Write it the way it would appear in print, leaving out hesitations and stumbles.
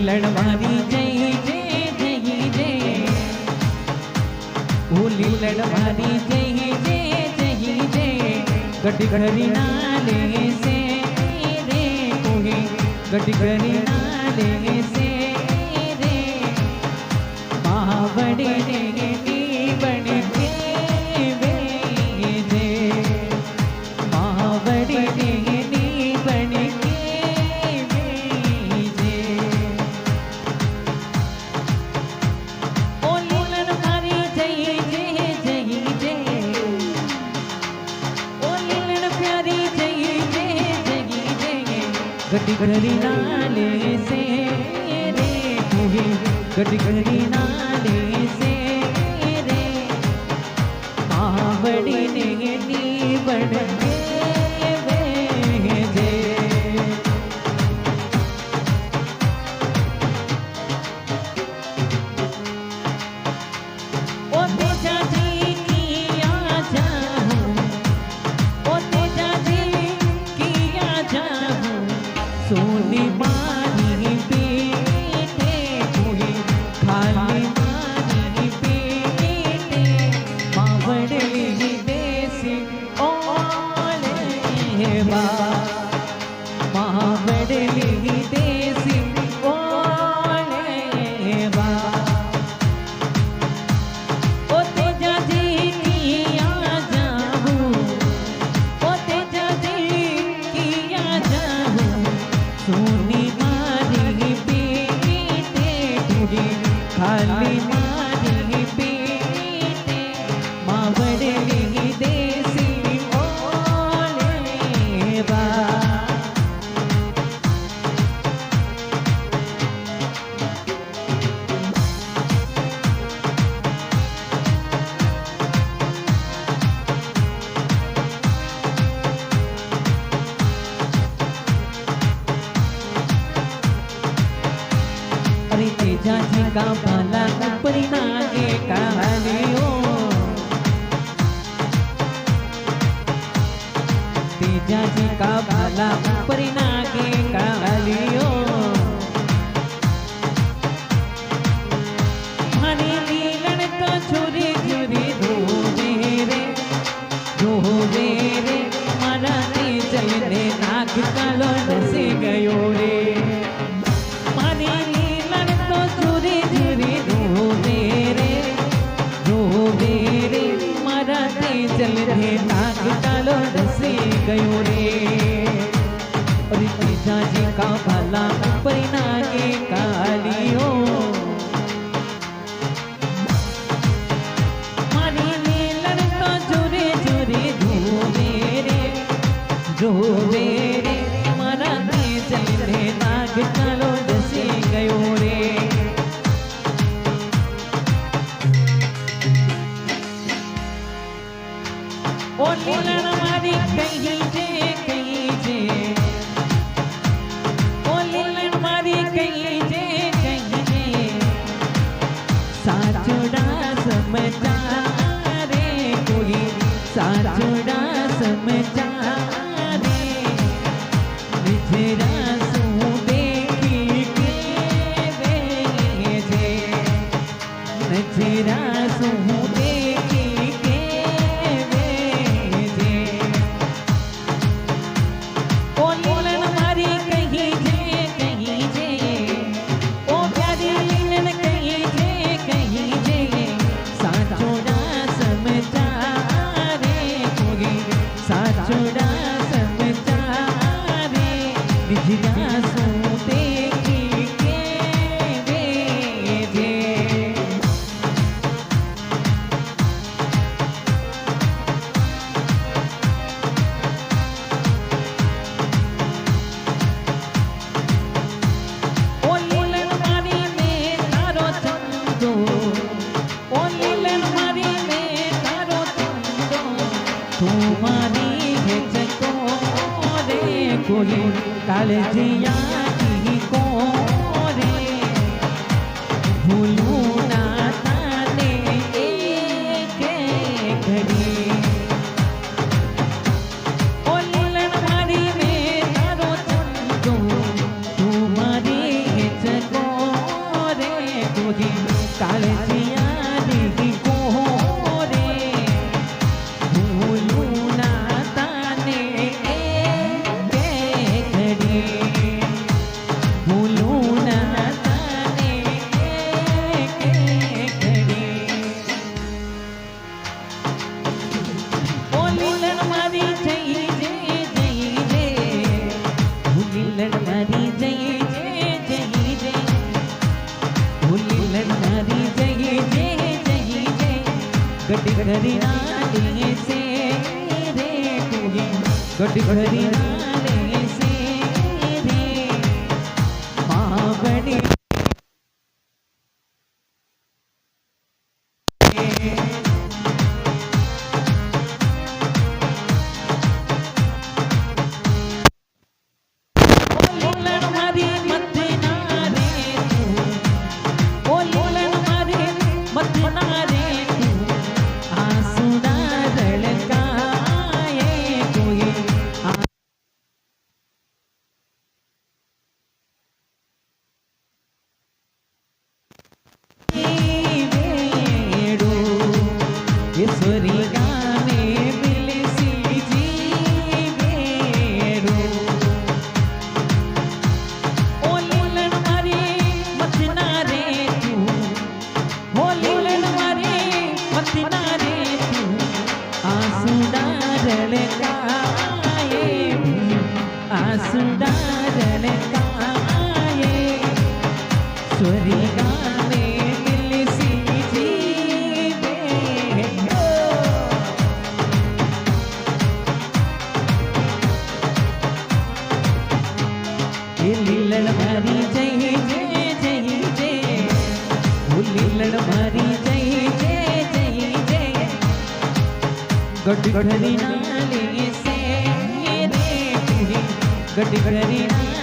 લડવાની જય જય જય જય ઓલી લડવાની જય જય જય જય ગઢ ઘરી ના લેસે રે કોહી ગઢ ઘરી ના લેસે રે માવડે ને ની બને કે વે જે માવડે ને ની બને કે વે જે ઓલી લડવાની જય જય જય જય ઓલી લડ પ્યારી જય જય જય જય ગઢ ઘરી ના લેસે રે કોહી ગઢ ઘરી ના લેસે રે માવડી ને ની બને વે જે ओ तेजा जी किया जाऊं ओ तेजा जी किया जाऊं सोनी मानी पीटे कोई खाली मानी पीटे मावड़ली देसी ओले बा मावड़ली देसी ओले बा ओ तेजा जी किया जाऊं ओ तेजा जी किया जाऊं सोनी मारी पीटे तुझे खाली मारी पीटे मावड़ली देसी ओले बा अरे तेजा जी का भला ऊपरी नागे कालियो तेजा जी का भला ऊपरी नागे कालियो मारी लीलन तो छुरी छुरी धोवे रे मारा तेजल ने नाग कालो डसी गयो रे मारी लीलन तो छुरी छुरी धोवे रे मारा तेजल ने नाग कालो डसी गयो रे और तेजा जी का भला ऊपर नागे कालियो मारी लीलन तो छुरी छुरी धोवे रे मारा तेजल ने नाग कालो डसी गयो रे ओ लीलन मारी कहीं जे ओ लीलन मारी कहीं जे साचोड़ा समझा रे कोई साचोड़ा समझा रे निजरा सू देखी के वे जे नजरा सू देखी के वे जे ओ लीलन मारी कहीं जे ओ प्यारी लीलन कहीं जे साचोड़ा समझा रे कोई साचोड़ा समझा रे निजरा सू देखी के वे जे ओ लीलन मारी में तारो चंदो ओ लीलन मारी में तारो चंदो तुम्हारी है चको रे कोई कालजिया की को रे भूलू ना ताने एक घड़ी ओ लीलन मारी में तारो चंदो तुम्हारी है चको घड़ी नाले से रे तुही गट घड़ी नाले से रे माँ बड़ी गट घड़ी नाले से रे तुही गट घड़ी